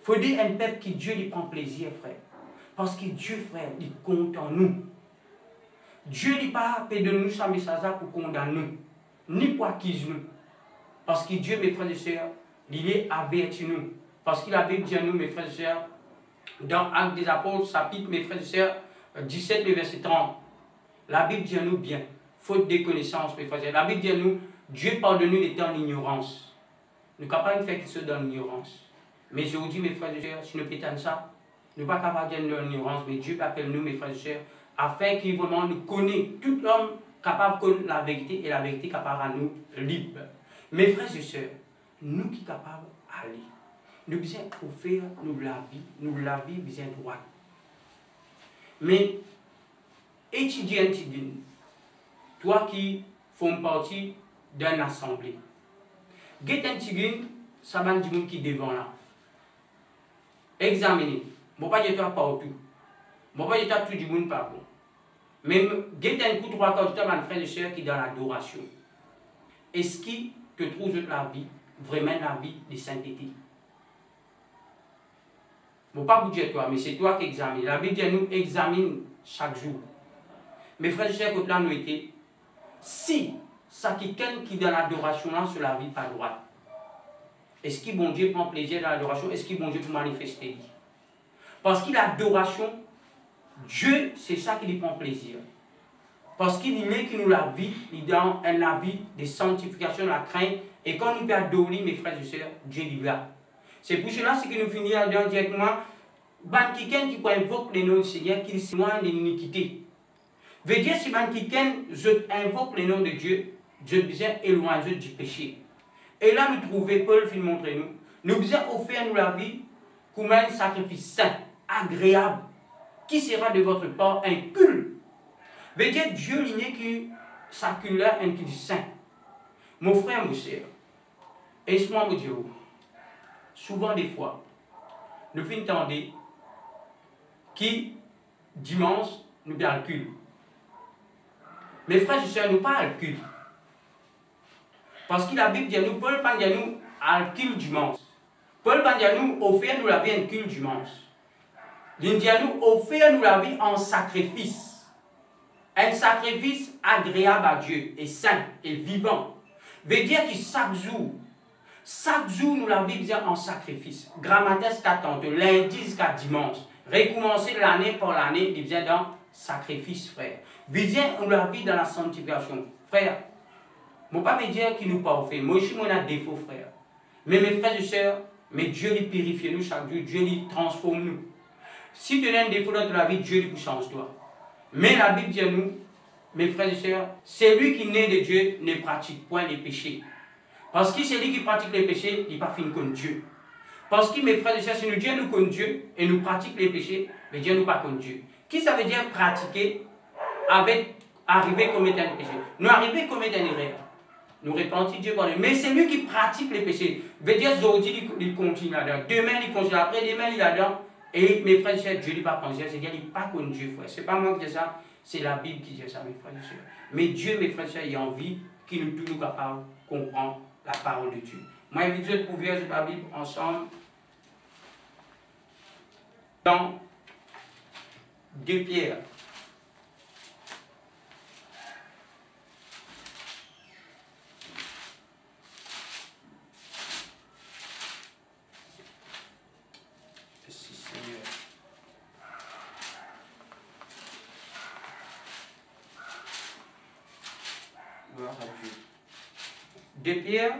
Speaker 2: Il faut dire un peuple qui Dieu lui prend plaisir, frère. Parce que Dieu, frère, il compte en nous. Dieu n'est pas fait de nous sa message pour condamner nous, ni pour acquiser nous. Parce que Dieu, mes frères et sœurs, il est averti nous. Parce qu'il a dit à nous, mes frères et sœurs, dans Actes des Apôtres, chapitre, mes frères et sœurs, 17, le verset 30. La Bible dit à nous bien, faute de connaissances, mes frères et sœurs. La Bible dit à nous, Dieu parle de nous d'étant en ignorance. Nous ne sommes pas capables de faire quelque chose dans l'ignorance. Mais je vous dis, mes frères et sœurs, si nous pétons ça, nous ne sommes pas capables de dire dans l'ignorance, mais Dieu appelle nous, mes frères et sœurs, afin qu'il vraiment nous connaisse, tout homme capable de connaître la vérité et la vérité capable à nous libre. Mes frères et sœurs, nous qui sommes capables d'aller, nous besoin pour faire nous la vie besoin droite. Mais, étudiant, toi qui fais partie d'une assemblée, get un tigin, ça va dire qui devant là. Examiner. Je ne vais pas dire toi partout. Je ne vais pas dire tout le monde par bon. Mais get un coup trois quand tu as un frère et soeur qui est dans l'adoration. Est-ce qu'il te trouve la vie, vraiment la vie de sainteté? Je ne vais pas vous dire toi, mais c'est toi qui examines. La Bible dit nous examine chaque jour. Mes frères et sœurs, quand là nous étions, si ça quelqu'un qui est dans l'adoration là sur la vie pas droite, est-ce que bon Dieu prend plaisir dans l'adoration? Est-ce que bon Dieu peut manifester? Parce que l'adoration, Dieu, c'est ça qui lui prend plaisir. Parce qu'il est qui nous la vie, il donne un avis de sanctification, la crainte. Et quand nous peut adorer, mes frères et sœurs, Dieu lui là. C'est pour cela que nous finissons directement. Quelqu'un qui invoque le nom du Seigneur, qu'il s'éloigne de l'iniquité. Veut dire si quelqu'un invoque le nom de Dieu, Dieu besoin éloigner du péché. Et là, nous trouvons, Paul vient montrer nous, nous besoin offrir nous la vie comme un sacrifice saint, agréable, qui sera de votre part un culte. Veut dire Dieu n'est qui sa culte un culte saint. Mon frère, mon sœur, et moi, mon Dieu, souvent des fois, nous finissons qui, dimanche, nous bien le culte. Mes frères et sœurs, nous pas le culte. Parce que la Bible dit à nous, Paul parle à nous à le culte dimanche. Paul parle à nous, offrir nous la vie un culte dimanche. Il dit à nous, offrir nous la vie en sacrifice. Un sacrifice agréable à Dieu, et saint, et vivant. Veut dire que chaque jour, nous la vie en sacrifice. Grammates 40, lundi jusqu'à dimanche. Recommencer l'année par l'année, il vient dans sacrifice, frère. Vient nous la vie dans la sanctification. Frère, je ne vais pas me dire qu'il nous parfait. Moi aussi, on a des défauts, frère. Mais mes frères et sœurs, mais Dieu lui purifie nous chaque jour. Dieu lui transforme nous. Si tu as un défaut dans ta vie, Dieu lui change toi. Mais la Bible dit à nous, mes frères et sœurs, celui qui naît de Dieu ne pratique point les péchés. Parce que celui qui pratique les péchés, il n'est pas fini comme Dieu. Parce que mes frères et sœurs, si nous Dieu nous connaît Dieu et nous pratiquons les péchés, mais Dieu nous pas comme Dieu. Qui ça veut dire pratiquer avec arriver à commettre un péché? Nous arriver à commettre une erreur. Nous repentir Dieu pardonne. Mais c'est lui qui pratique les péchés. Veut dire aujourd'hui il continue là-dedans. Demain il continue. Après demain il est là-dedans. Et mes frères et sœurs, Dieu n'est pas pensé. C'est-à-dire qu'il n'est pas comme Dieu, frère. Ce n'est pas moi qui dis ça. C'est la Bible qui dit ça, mes frères et sœurs. Mais Dieu, mes frères et sœurs, il a envie qu'il nous tous nous capables de comprendre la parole de Dieu. Moi, je vais vous ouvrir la Bible ensemble. Dans 2 Pierre. Merci Seigneur. Gloire à Dieu. 2 Pierre.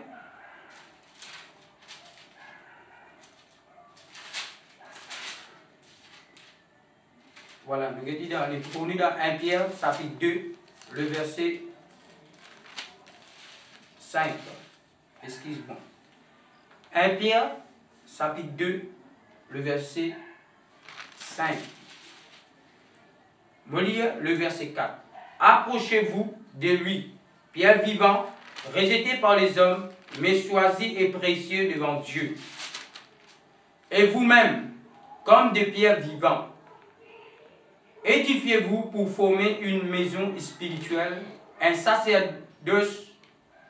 Speaker 2: Voilà, nous sommes dans 1 Pierre, chapitre 2, le verset 5. Excuse-moi. 1 Pierre, chapitre 2, le verset 5. Je vais lire le verset 4. Approchez-vous de lui, pierre vivant, rejeté par les hommes, mais choisi et précieux devant Dieu. Et vous-même, comme des pierres vivantes, édifiez-vous pour former une maison spirituelle, un sacerdoce,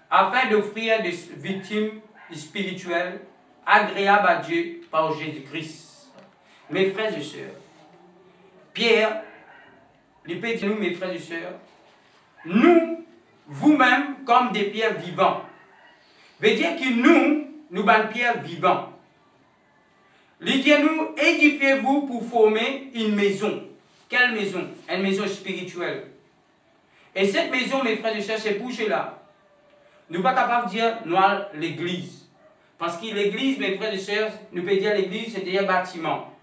Speaker 2: afin d'offrir des victimes spirituelles agréables à Dieu par Jésus-Christ. Mes frères et sœurs, Pierre, il peut dire nous, mes frères et sœurs, nous, vous-même, comme des pierres vivantes. Veut dire que nous sommes des pierres vivantes. Il dit nous, édifiez-vous pour former une maison. Quelle maison? Une maison spirituelle. Et cette maison, mes frères et sœurs, c'est pour cela. Nous ne sommes pas capables de dire nous l'église. Parce que l'église, mes frères et sœurs, nous pouvons dire l'église, c'est-à-dire bâtiment.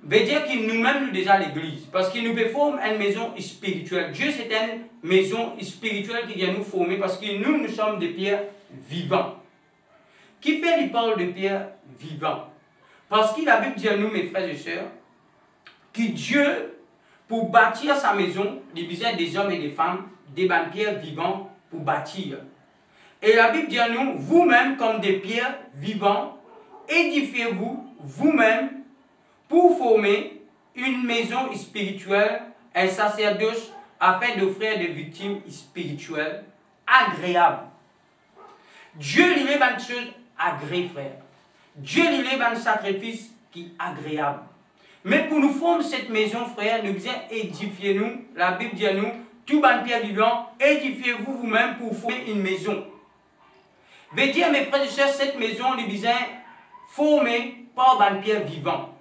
Speaker 2: Veut dire que nous-mêmes, nous déjà l'église. Parce que nous pouvons former une maison spirituelle. Dieu, c'est une maison spirituelle qui vient nous former parce que nous sommes des pierres vivantes. Qui fait il parle de pierres vivantes? Parce que la Bible dit à nous, mes frères et sœurs, que Dieu, pour bâtir sa maison, il a besoin des hommes et des femmes, des pierres vivantes pour bâtir. Et la Bible dit à nous, vous-même, comme des pierres vivantes, édifiez-vous vous-même pour former une maison spirituelle, un sacerdoce, afin d'offrir des victimes spirituelles agréables. Dieu, il est une chose agréable, frère. Dieu, il est un sacrifice qui est agréable. Mais pour nous former cette maison, frère, nous devons édifier nous. La Bible dit à nous, tout ban pierre vivant, édifiez-vous vous-même pour former une maison. Veut dire, mes frères et sœurs, cette maison, nous devons former par ban pierre vivant.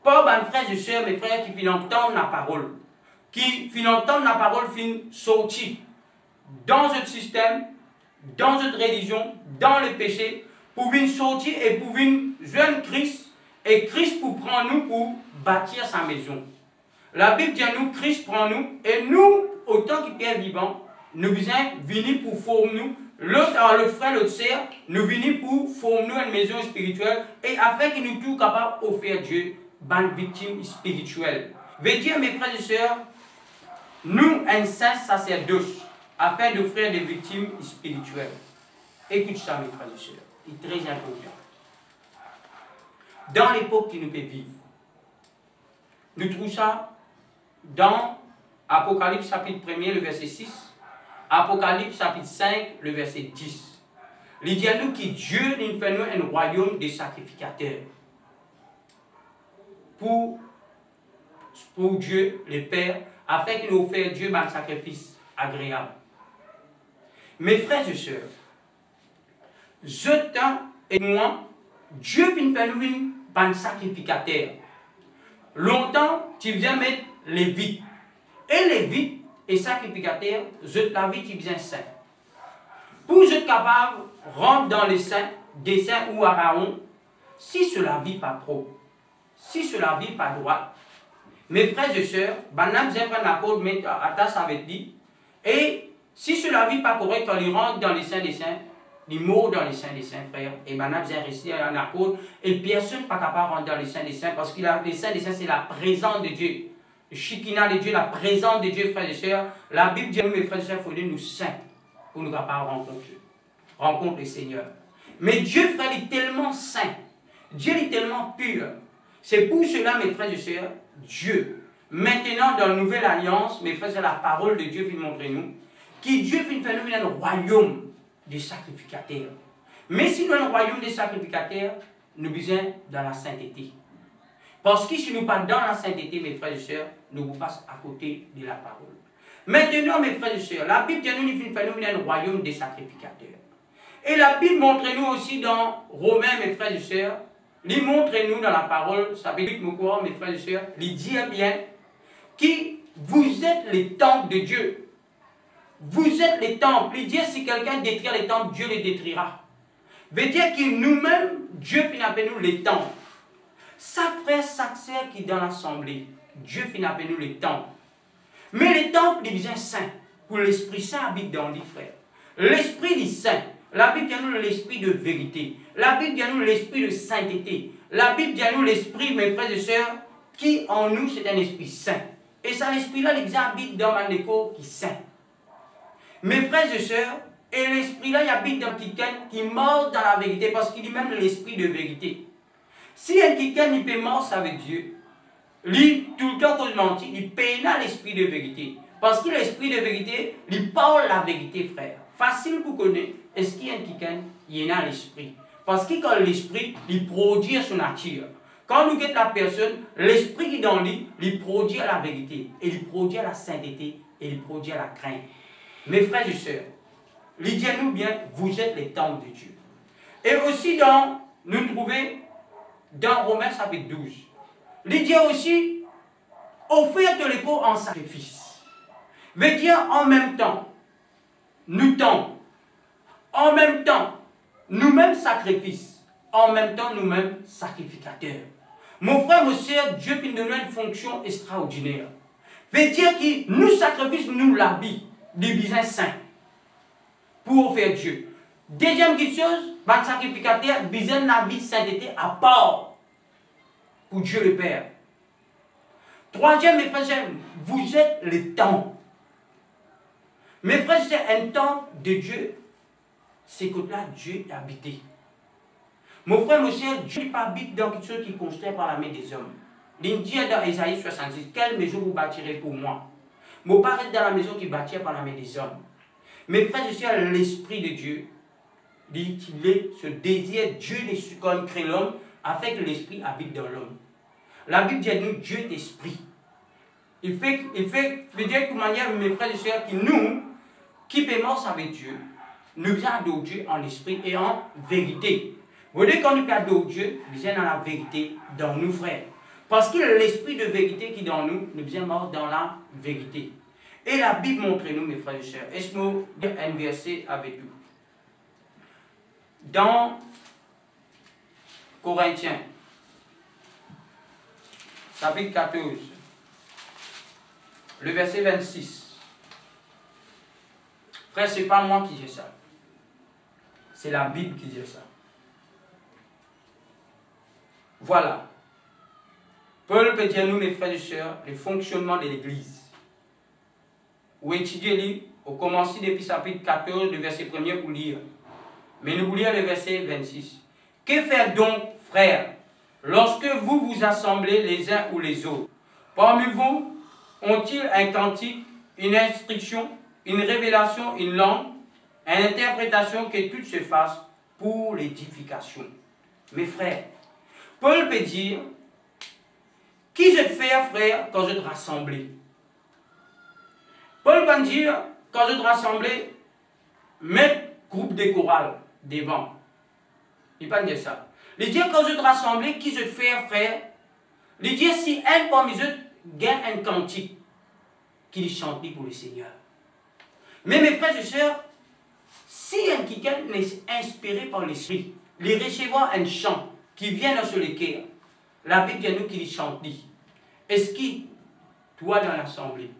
Speaker 2: Par ban frères et sœurs, mes frères, qui viennent entendre la parole. Qui viennent entendre la parole, viennent sortir dans notre système, dans notre religion, dans le péché, pour venir sortir et pour venir joindre Christ. Et Christ pour prendre nous pour bâtir sa maison. La Bible dit à nous, Christ prend nous, et nous, autant que pierres vivantes, nous venons venir pour former nous. L'autre, le frère, l'autre sœur, nous venons pour former nous une maison spirituelle, et afin que nous soyons capables d'offrir Dieu une victime spirituelle. Veut dire, mes frères et sœurs, nous, un saint sacerdoce, afin d'offrir des victimes spirituelles. Écoute ça, mes frères et sœurs, c'est très important. Dans l'époque qui nous peut vivre, nous trouvons ça dans Apocalypse chapitre 1er, le verset 6, Apocalypse chapitre 5, le verset 10. Il dit à nous que Dieu nous fait nous un royaume de sacrificateurs. Pour Dieu, le Père, afin qu'il nous offre Dieu un sacrifice agréable. Mes frères et sœurs, je et moi, Dieu vient faire nous un sacrificateur. Longtemps, tu viens mettre les vies. Et les vies et sacrificateurs, je la vie qui vient saint. Pour être capable de rentrer dans les saints, des saints ou Aaron, si cela vit pas propre, si cela vit pas droit, mes frères et sœurs, banam vient prendre la corde, mettre à tasse avec lui, et si cela vit pas correct, quand il rentre dans les saints des saints, il mort dans les saints des saints, frère, et banam vient rester en accord, et personne n'est pas capable de rentrer dans les saints des saints, parce que les saints des saints, c'est la présence de Dieu. Le Shekinah de Dieu, la présence de Dieu, frères et sœurs. La Bible dit à nous, mes frères et sœurs, il faut nous saints pour nous capables rencontrer le Seigneur. Mais Dieu, frère, il est tellement saint. Dieu est tellement pur. C'est pour cela, mes frères et sœurs, Dieu, maintenant dans la nouvelle alliance, mes frères et sœurs, la parole de Dieu vient montrer nous, que Dieu vient faire nous un royaume des sacrificateurs. Mais si nous avons un royaume des sacrificateurs, nous besoin dans la sainteté. Parce que si nous ne pas dans la sainteté, mes frères et sœurs, nous vous passons à côté de la parole. Maintenant, mes frères et sœurs, la Bible dit nous un royaume des sacrificateurs. Et la Bible montre nous aussi dans Romains, mes frères et sœurs, il montre nous dans la parole, ça veut dire que mes frères et sœurs, il dit bien que vous êtes les temples de Dieu. Vous êtes les temples. Il dit si quelqu'un détruit les temples, Dieu les détruira. Veut dire que nous-mêmes, Dieu finit appelé nous les temples. Chaque frère, chaque sœur qui est dans l'assemblée, Dieu finit appelé nous les temples. Mais les temples, ils sont saints. Pour l'Esprit Saint habite dans les frères. L'Esprit est saint. La Bible dit nous l'Esprit de vérité. La Bible dit nous l'Esprit de sainteté. La Bible dit nous l'Esprit, mes frères et sœurs, qui en nous c'est un Esprit saint. Et cet Esprit-là, il habite dans un écho qui est saint. Mes frères et sœurs, et l'Esprit-là, il habite dans quelqu'un qui mord dans la vérité, parce qu'il est même l'Esprit de vérité. Si un quelqu'un il peut mordre avec Dieu, lui, tout le temps qu'on mentit, il peine l'Esprit de vérité. Parce que l'Esprit de vérité, il parle la vérité, frère. Facile pour connaître. Est-ce qu'il y a un quelqu'un, il y a l'Esprit. Parce que quand l'Esprit, il produit son nature. Quand nous guettons la personne, l'Esprit qui est dans lui, il produit la vérité. Et il produit la sainteté. Et il produit la crainte. Mes frères et sœurs, dites-nous bien, vous êtes les temples de Dieu. Et aussi, nous trouvons dans Romains chapitre 12. Il dit aussi, offrir de l'écho en sacrifice. Veut dire en même temps, nous temples. En même temps, nous-mêmes sacrifices. En même temps, nous-mêmes sacrificateurs. Mon frère, mon soeur, Dieu nous donne une fonction extraordinaire. Veut dire que nous sacrifices, nous l'habillons, des biens saints, pour faire Dieu. Deuxième chose, le sacrificateur, besoin de vie sainteté à part, pour Dieu le Père. Troisième, mes frères, vous êtes le temple. Mes frères, c'est un temple de Dieu. C'est que là, Dieu est habité. Mon frère, mon cher, Dieu n'est pas habité dans quelque chose qui est construit par la main des hommes. Il dit dans Ésaïe 66, quelle maison vous bâtirez pour moi? Mon père est dans la maison qui est bâtie par la main des hommes. Mes frères et sœurs, l'Esprit de Dieu, dit qu'il est ce désir, Dieu est comme crée l'homme, afin que l'Esprit habite dans l'homme. La Bible dit à nous, Dieu est esprit. Il fait dire de manière, mes frères et sœurs, que nous, qui paiement avec Dieu, nous adorons Dieu en esprit et en vérité. Vous voyez, quand nous adorons Dieu, nous sommes dans la vérité, dans nous, frères. Parce que l'esprit de vérité qui est dans nous, nous sommes morts dans la vérité. Et la Bible montre nous, mes frères et sœurs. Est-ce que nous un verset avec nous? Dans Corinthiens, chapitre 14, le verset 26. Frère, ce n'est pas moi qui dis ça. C'est la Bible qui dit ça. Voilà. Paul peut dire nous, mes frères et sœurs, le fonctionnement de l'Église. Ou étudiez-le, au commencement depuis chapitre 14, le verset 1er, pour lire. Mais nous voulons lire le verset 26. Que faire donc, frères, lorsque vous vous assemblez les uns ou les autres? Parmi vous, ont-ils un cantique, une instruction, une révélation, une langue, une interprétation, que tout se fasse pour l'édification? Mes frères, Paul peut dire, qui je te fais, frère, quand je te rassemble? Paul peut dire, quand je te rassemble, mettre groupe de chorale devant. Il peut dire ça. Il dit, quand je te rassemble, qui je te fais, frère? Il dit, si un parmi eux gagne un cantique, qu'il chante pour le Seigneur. Mais mes frères et sœurs, si un quelqu'un est inspiré par l'Esprit, il recevoir un chant qui vient dans le cœur, la Bible dit nous qu'il chante. Est-ce qu'il, toi dans l'assemblée,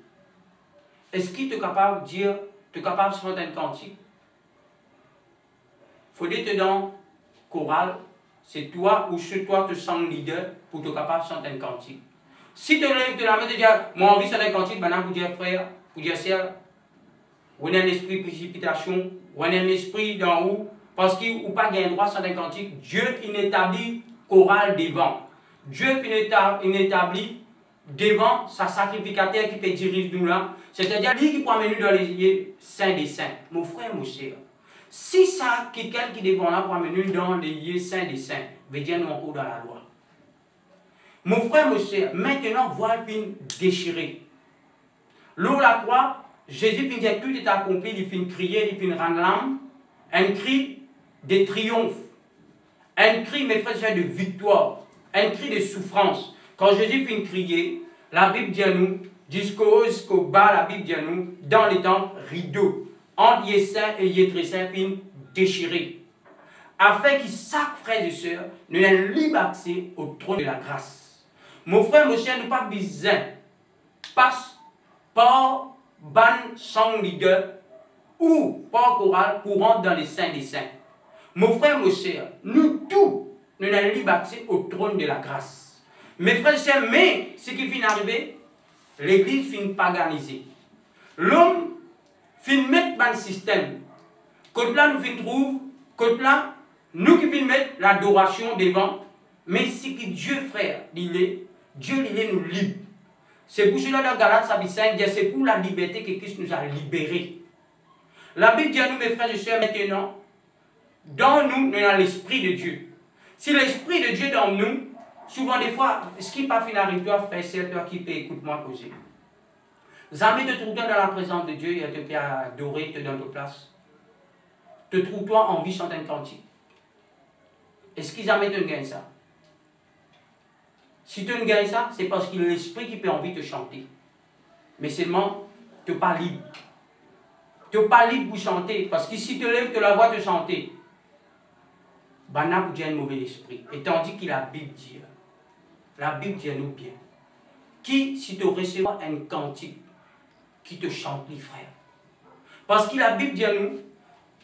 Speaker 2: est-ce qu'il est capable de dire, tu es capable de chanter un cantique? Il faut dire que dans chorale, c'est toi ou chez toi tu sens leader pour être capable de chanter un cantique. Si tu lèves de la main et dis, moi envie de chanter un cantique, maintenant pour dire frère, pour dire sœur, on a un esprit de précipitation, on a un esprit d'en haut, parce qu'il n'a pas le droit de chanter un cantique. Dieu il établit chorale devant. Dieu il établit devant sa sacrificateur qui peut diriger nous là. C'est-à-dire lui qui peut amener nous dans les lieux saints des saints. Mon frère, mon cher, si ça, quelqu'un qui est devant là pour amener nous dans les lieux saints des saints, veut dire nous encore dans la loi. Mon frère, mon cher, maintenant, voilà une déchirée. L'eau la croix, Jésus finit dire tout est accompli, il finit crier, il finit rendre l'âme. Un cri de triomphe. Un cri, mes frères, de victoire. Un cri de souffrance. Quand Jésus finit crier, la Bible dit à nous, jusqu'au bas, la Bible dit à nous, dans les temps, rideau. Entre les saints et les très saints finit déchiré. Afin que chaque frère et sœur ait un libre accès au trône de la grâce. Mon frère, mon cher, nous pas besoin. Passe par ban sang leader ou par chorale pour rentrer dans les saints des saints. Mon frère, mon cher, nous tous, nous allons bâtir au trône de la grâce. Mes frères et sœurs, mais ce qui vient d'arriver, l'église finit paganisée. L'homme finit mettre dans le système. Côté là, nous finit trouver, côté là, nous qui finit mettre l'adoration devant, mais ce que Dieu, frère, Dieu, il est nous libre. C'est pour cela dans Galates 5, c'est pour la liberté que Christ nous a libérés. La Bible dit à nous, mes frères et sœurs, maintenant, dans nous, nous avons l'Esprit de Dieu. Si l'Esprit de Dieu est dans nous, souvent des fois, ce qui n'est pas fini, toi, frère, c'est toi qui peux écoute-moi causer. Jamais te trouves dans la présence de Dieu et te fait adorer, te donne ta place. Te trouve-toi en vie chanter un cantique. Est-ce qu'ils jamais te gagnent ça? Si tu ne gagnes ça, c'est parce qu'il y a l'Esprit qui peut envie de te chanter. Mais seulement, tu n'es pas libre. Tu n'es pas libre pour chanter. Parce que si tu lèves, tu la voix te chanter. Bana pour dire un mauvais esprit. Et tandis que la Bible dit à nous bien. Qui, si tu recevras un cantique, qui te chante les frères. Parce que la Bible dit à nous,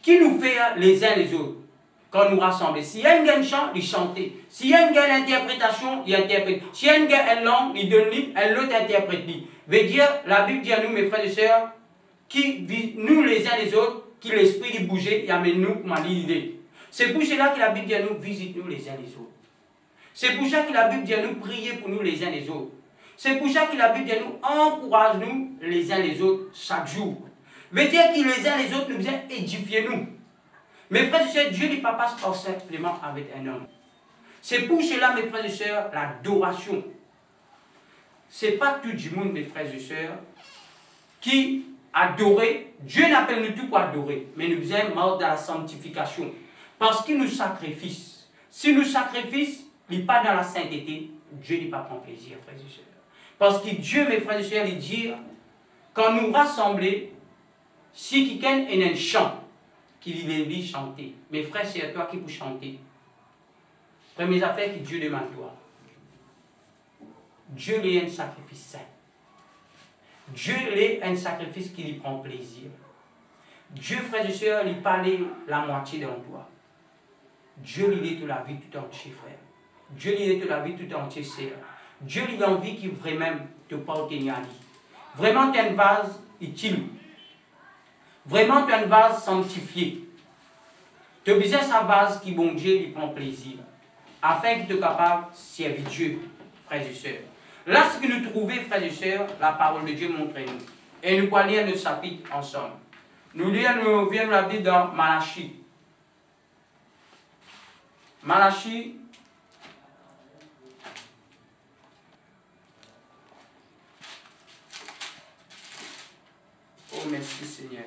Speaker 2: qui nous fait les uns les autres. Quand nous rassemblons. Si y a un chant, il chante. Si y a une interprétation, il interprète. Si y a une langue, il donne un l'autre interprète. Veut dire, la Bible dit à nous, mes frères et sœurs, qui nous les uns les autres, qui l'esprit de bouger, il amène nous comme l'idée. C'est pour cela que la Bible dit à nous, visite-nous les uns les autres. C'est pour ça que la Bible dit à nous, priez pour nous les uns les autres. C'est pour ça que la Bible dit à nous, encourage-nous les uns les autres chaque jour. Veut dire que les uns les autres nous viennent édifier nous. Mes frères et sœurs, Dieu ne passe pas simplement avec un homme. C'est pour cela, mes frères et sœurs, l'adoration. Ce n'est pas tout le monde, mes frères et sœurs, qui adorer. Dieu n'appelle nous tout pour adorer, mais nous sommes morts dans la sanctification. Parce qu'il nous sacrifie. Si nous sacrifions, il n'est pas dans la sainteté, Dieu n'est pas prend plaisir, frères et sœurs. Parce que Dieu, mes frères et sœurs, il dit, quand nous rassemblons, si quelqu'un est un chant, qu'il est chanter. Mes frères, c'est à toi qui peux chanter. Première affaire que Dieu demande à toi. Dieu est un sacrifice saint. Dieu est un sacrifice qui lui prend plaisir. Dieu, frères et sœurs, lui parle la moitié dans toi. Dieu lui est toute la vie tout entier, frère. Dieu lui est toute la vie tout entier, sœur. Dieu lui a envie qu'il vraiment te porte à lui. Vraiment, tu as une vase utile. Vraiment, tu as une vase sanctifiée. Tu as besoin de sa vase qui, bon Dieu, lui prend plaisir. Afin qu'il soit capable de servir Dieu, frères et sœurs. Là, ce que nous trouvons, frères et sœurs, la parole de Dieu montre-nous. Et nous allons lire le chapitre ensemble. Nous venons la Bible dans Malachie. Malachie. Oh, merci Seigneur.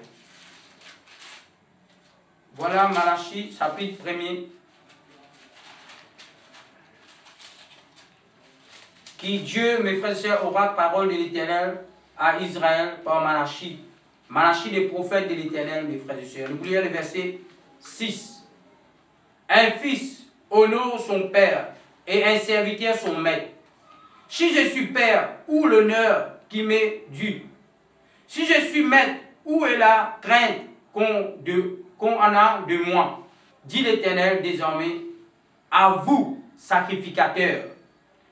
Speaker 2: Voilà Malachie, chapitre 1er. Qui Dieu, mes frères et sœurs, aura parole de l'Éternel à Israël par Malachie. Malachie, les prophètes de l'Éternel, mes frères et sœurs. Nous lisons le verset 6. Un fils honore son père et un serviteur son maître. Si je suis père, où l'honneur qui m'est dû? Si je suis maître, où est la crainte qu'on en a de moi? Dit l'Éternel désormais, à vous, sacrificateurs.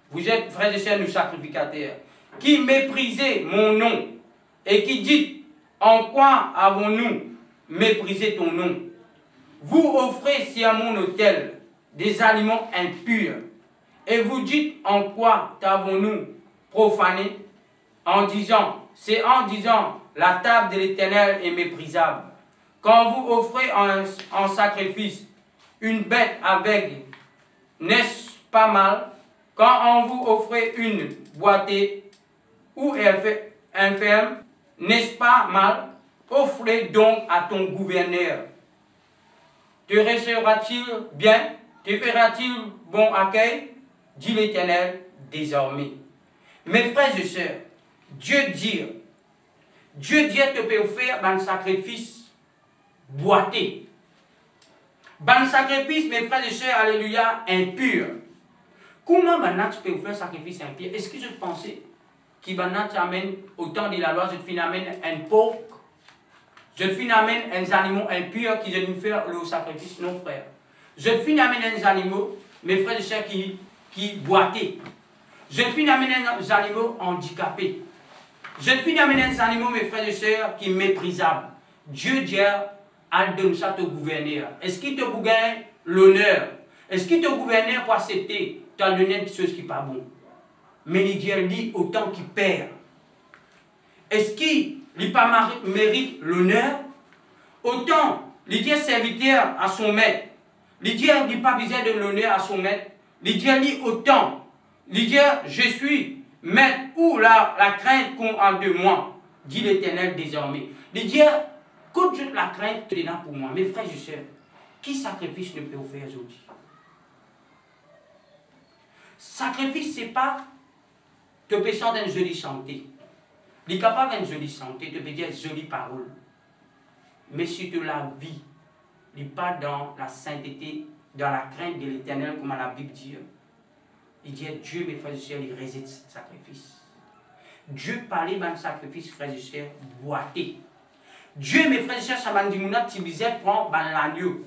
Speaker 2: Vous êtes, frères et sœurs, nous sacrificateurs, qui méprisez mon nom et qui dites, en quoi avons-nous méprisé ton nom? Vous offrez si à mon autel des aliments impurs et vous dites, en quoi t'avons-nous profané? C'est en disant, la table de l'Éternel est méprisable. Quand vous offrez en sacrifice une bête aveugle, n'est-ce pas mal? Quand on vous offrez une boitée ou infirme, n'est-ce pas mal? Offrez donc à ton gouverneur. Te recevra-t-il bien? Te fera-t-il bon accueil? Dit l'Éternel désormais. Mes frères et sœurs, Dieu dit te peut offrir un sacrifice boité. Un sacrifice, mes frères et sœurs, alléluia, impur. Comment maintenant tu peux offrir un sacrifice impie? Est-ce que je pensais que maintenant tu amènes au temps de la loi, je te amène un porc, je te amène un animal impur qui viennent faire le sacrifice? Non, frère. Je te amène un animal, mes frères et sœurs, qui boitaient. Je te amène un animal handicapé. Je te amène un animal, mes frères et sœurs, qui est méprisable. Dieu a donné ça au gouverneur. Est-ce qu'il te gouverne l'honneur? Est-ce qu'il te gouverne pour accepter? Tu as donné une chose qui n'est pas bon. Mais il dit autant qu'il perd. Est-ce qu'il mérite l'honneur? Autant, il dit serviteur à son maître. Il dit pas besoin de l'honneur à son maître. Il dit autant. Il dit je suis maître ou la crainte qu'on a de moi, dit l'Éternel désormais. Il dit quand je la crainte dedans pour moi. Mes frères et sœurs, qui sacrifice ne peut faire aujourd'hui? Sacrifice, ce n'est pas te besoin d'une jolie santé. Il est capable d'une jolie santé, te peut dire jolie parole. Mais surtout la vie, il n'est pas dans la sainteté, dans la crainte de l'Éternel, comme la Bible dit. Il dit Dieu, mes frères et sœurs, il réside ce sacrifice. Dieu parlait d'un sacrifice, frères et sœurs, boité. Dieu, mes frères et sœurs, ça m'a dit, tu disais, prends l'agneau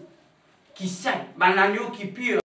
Speaker 2: qui saint, l'agneau qui pur,